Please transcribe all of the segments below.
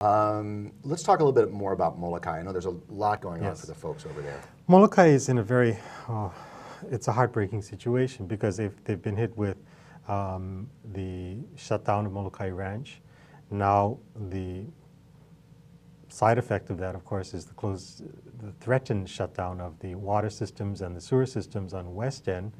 Let's talk a little bit more about Molokai. I know there's a lot going on Yes. for the folks over there. Molokai is in a very, it's a heartbreaking situation because they've been hit with the shutdown of Molokai Ranch. Now the side effect of that, of course, is the threatened shutdown of the water systems and the sewer systems on West End,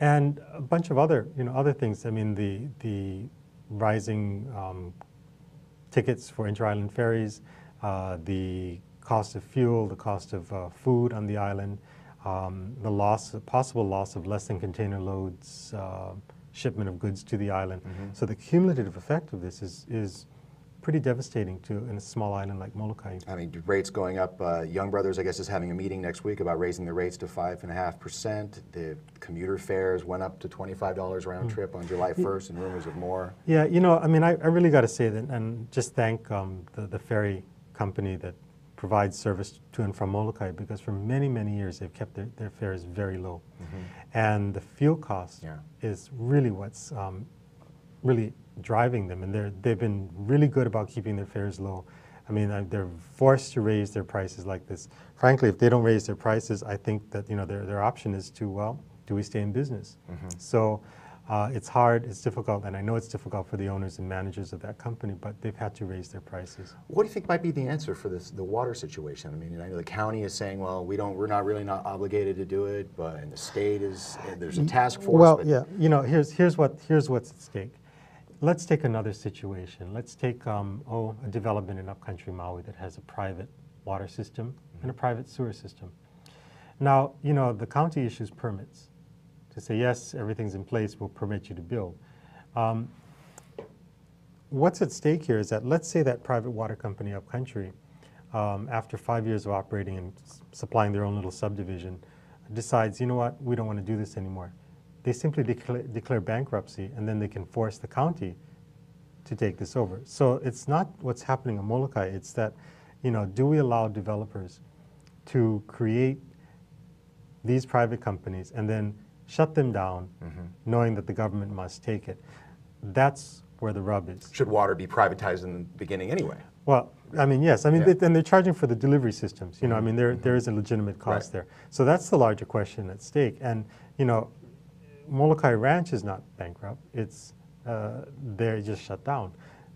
and a bunch of other, other things. I mean, the rising tickets for inter-island ferries, the cost of fuel, the cost of food on the island, the possible loss of less than container loads, shipment of goods to the island. So the cumulative effect of this is pretty devastating in a small island like Molokai. I mean, rates going up. Young Brothers, I guess, is having a meeting next week about raising the rates to 5.5%. The commuter fares went up to $25 round trip on July 1st, and rumors of more. Yeah, I mean, I really got to say that, and just thank the ferry company that provides service to and from Molokai, because for many, many years they've kept their fares very low. And the fuel cost is really what's really driving them, and they've been really good about keeping their fares low. I mean, they're forced to raise their prices like this. Frankly, if they don't raise their prices, I think that their option is to, well, do we stay in business? So it's hard, it's difficult, and I know it's difficult for the owners and managers of that company, but they've had to raise their prices. What do you think might be the answer for the water situation? I mean, I know the county is saying, well, we're not really obligated to do it, but and the state is, there's a task force. Well, yeah, here's what's at stake. Let's take another situation. Let's take a development in upcountry Maui that has a private water system and a private sewer system. Now, the county issues permits to say, yes, everything's in place, we'll permit you to build. What's at stake here is that, let's say that private water company upcountry, after 5 years of operating and supplying their own little subdivision, decides, you know what, we don't want to do this anymore. They simply declare bankruptcy, and then they can force the county to take this over. So it's not what's happening in Molokai, it's that, do we allow developers to create these private companies and then shut them down, knowing that the government must take it? That's where the rub is. Should water be privatized in the beginning anyway? Well, I mean, yes. I mean, and they're charging for the delivery systems. I mean, there is a legitimate cost there. So that's the larger question at stake. And, Molokai Ranch is not bankrupt. It's they're just shut down.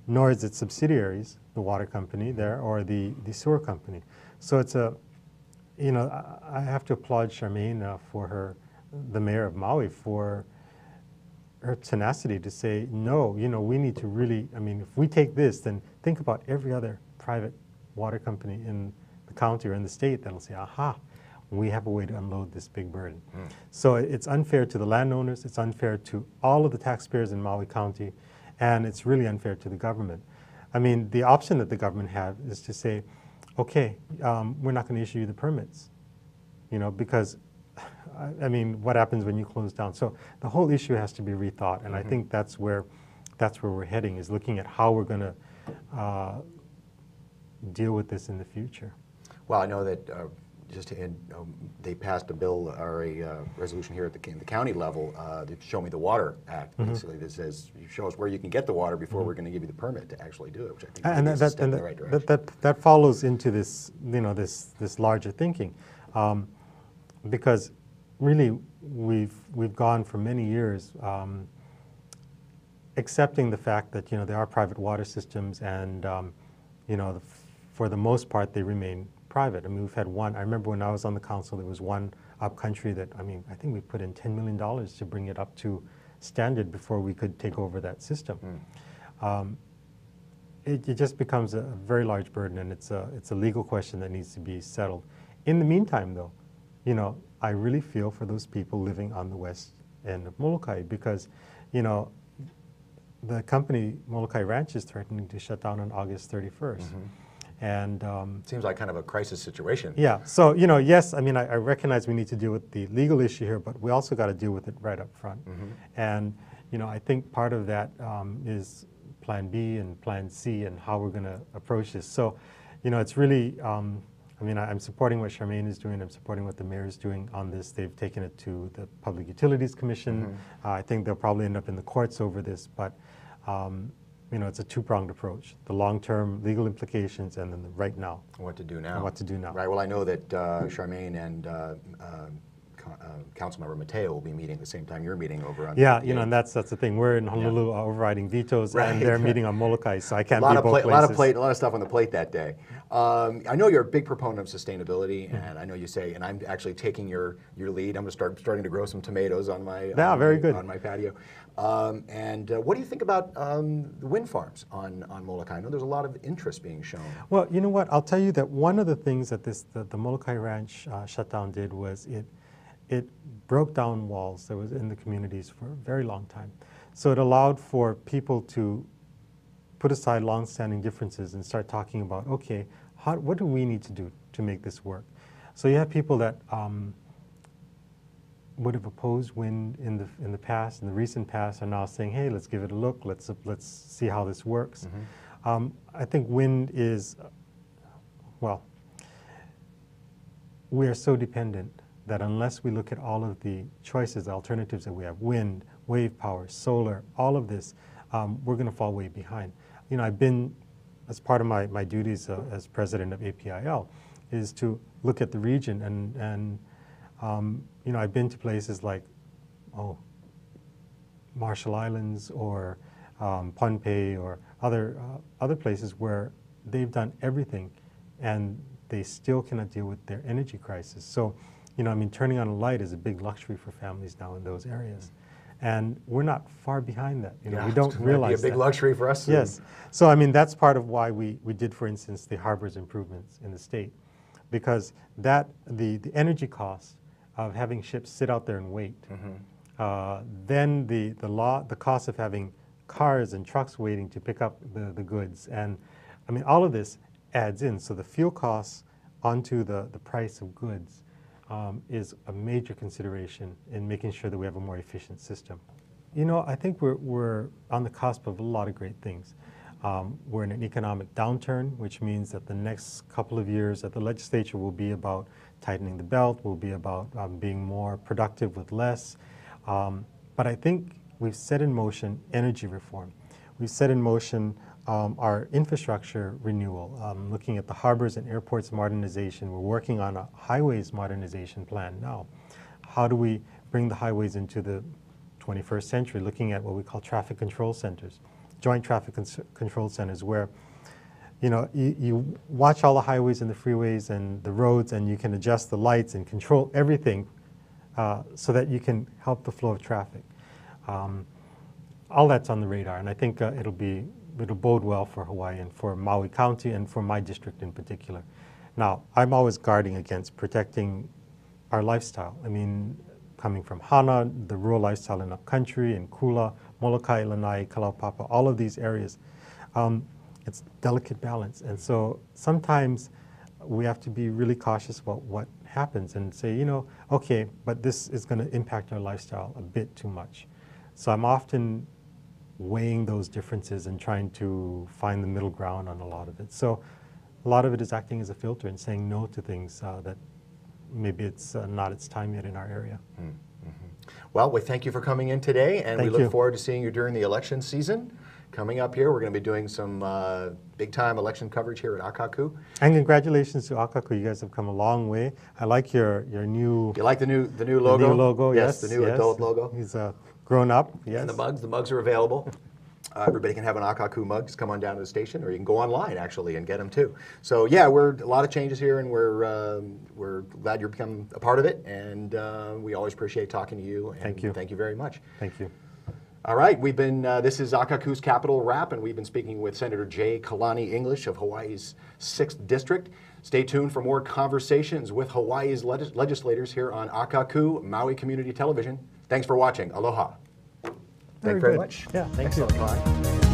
Nor is its subsidiaries, the water company there or the sewer company. So it's I have to applaud Charmaine for the mayor of Maui, for her tenacity to say, no, we need to really, I mean, if we take this, then think about every other private water company in the county or in the state that'll say, aha, we have a way to unload this big burden. So it's unfair to the landowners, it's unfair to all of the taxpayers in Maui County, and it's really unfair to the government. I mean, the option that the government have is to say, okay, we're not going to issue you the permits, because, I mean, what happens when you close down? So the whole issue has to be rethought, and I think that's where we're heading, is looking at how we're going to deal with this in the future. Well, I know that they passed a bill or a resolution here at the county level, the Show Me the Water Act, basically, that says, you show us where you can get the water before we're going to give you the permit to actually do it, which I think is a step in the right direction. That follows into this, this larger thinking, because really we've gone for many years accepting the fact that there are private water systems, and for the most part they remain private. I mean, we've had one. I remember when I was on the council, there was one upcountry that, I mean, I think we put in $10 million to bring it up to standard before we could take over that system. It just becomes a very large burden, and it's a legal question that needs to be settled. In the meantime, though, I really feel for those people living on the west end of Molokai, because, the company Molokai Ranch is threatening to shut down on August 31st. And seems like kind of a crisis situation. Yeah. So yes, I mean, I recognize we need to deal with the legal issue here, but we also got to deal with it right up front. And I think part of that is Plan B and Plan C and how we're going to approach this. So, it's really. I mean, I'm supporting what Charmaine is doing. I'm supporting what the mayor is doing on this. They've taken it to the Public Utilities Commission. I think they'll probably end up in the courts over this, but. it's a two-pronged approach: the long-term legal implications, and then the right now. What to do now? And what to do now. Right. Well, I know that Charmaine and Councilmember Mateo will be meeting at the same time you're meeting over on. Yeah, and that's the thing. We're in Honolulu overriding vetoes, Right. and they're meeting on Molokai, so I can't be both places. A lot of stuff on the plate that day. I know you're a big proponent of sustainability, and I know you say, and I'm actually taking your lead. I'm going to starting to grow some tomatoes on my on my patio. And what do you think about the wind farms on Molokai? I know there's a lot of interest being shown. Well, you know what? I'll tell you that one of the things that the Molokai Ranch shutdown did was it broke down walls that was in the communities for a very long time. So it allowed for people to put aside long-standing differences and start talking about, okay, what do we need to do to make this work? So you have people that would have opposed wind in the past, in the recent past, are now saying, hey, let's give it a look. Let's see how this works. Mm-hmm. I think wind is, well, we are so dependent that unless we look at all of the choices, the alternatives that we have, wind, wave power, solar, all of this, we're going to fall way behind. I've been, as part of my duties as president of APIL, is to look at the region, and I've been to places like, Marshall Islands or Pohnpei or other places where they've done everything, and they still cannot deal with their energy crisis. So, turning on a light is a big luxury for families now in those areas. And we're not far behind that. We don't realize that. Be a big luxury for us. Yes. So, that's part of why we did, for instance, the harbors improvements in the state. Because the energy costs of having ships sit out there and wait, then the cost of having cars and trucks waiting to pick up the goods. And, all of this adds in. So the fuel costs onto the price of goods is a major consideration in making sure that we have a more efficient system. I think we're on the cusp of a lot of great things. We're in an economic downturn, which means that the next couple of years that the legislature will be about tightening the belt, will be about being more productive with less. But I think we've set in motion energy reform. We've set in motion our infrastructure renewal, looking at the harbors and airports modernization. We're working on a highways modernization plan now. How do we bring the highways into the 21st century, looking at what we call traffic control centers, joint traffic control centers, where you watch all the highways and the freeways and the roads, and you can adjust the lights and control everything so that you can help the flow of traffic. All that's on the radar, and I think it'll bode well for Hawaii and for Maui County and for my district in particular. Now, I'm always guarding against protecting our lifestyle. Coming from Hana, the rural lifestyle in upcountry, in Kula, Molokai, Lanai, Kalaupapa, all of these areas, it's delicate balance. And so sometimes we have to be really cautious about what happens and say, okay, but this is going to impact our lifestyle a bit too much. So I'm often weighing those differences and trying to find the middle ground on a lot of it. So a lot of it is acting as a filter and saying no to things that maybe it's not its time yet in our area. Well, we thank you for coming in today, and we look forward to seeing you during the election season. Coming up here, we're going to be doing some big-time election coverage here at Akaku. And congratulations to Akaku. You guys have come a long way. I like your new... You like the new logo? The new logo, yes. The new adult logo. He's grown up, yes. And the mugs are available. Everybody can have an Akaku mug. Just come on down to the station, or you can go online, actually, and get them, too. So, yeah, we're a lot of changes here, and we're glad you've become a part of it, and we always appreciate talking to you. And thank you. Thank you very much. Thank you. All right, we've been, this is Akaku's Capital Wrap, and we've been speaking with Senator Jay Kalani English of Hawaii's 6th District. Stay tuned for more conversations with Hawaii's legislators here on Akaku, Maui Community Television. Thanks for watching. Aloha. Thank you very much. Yeah, thank you. Bye.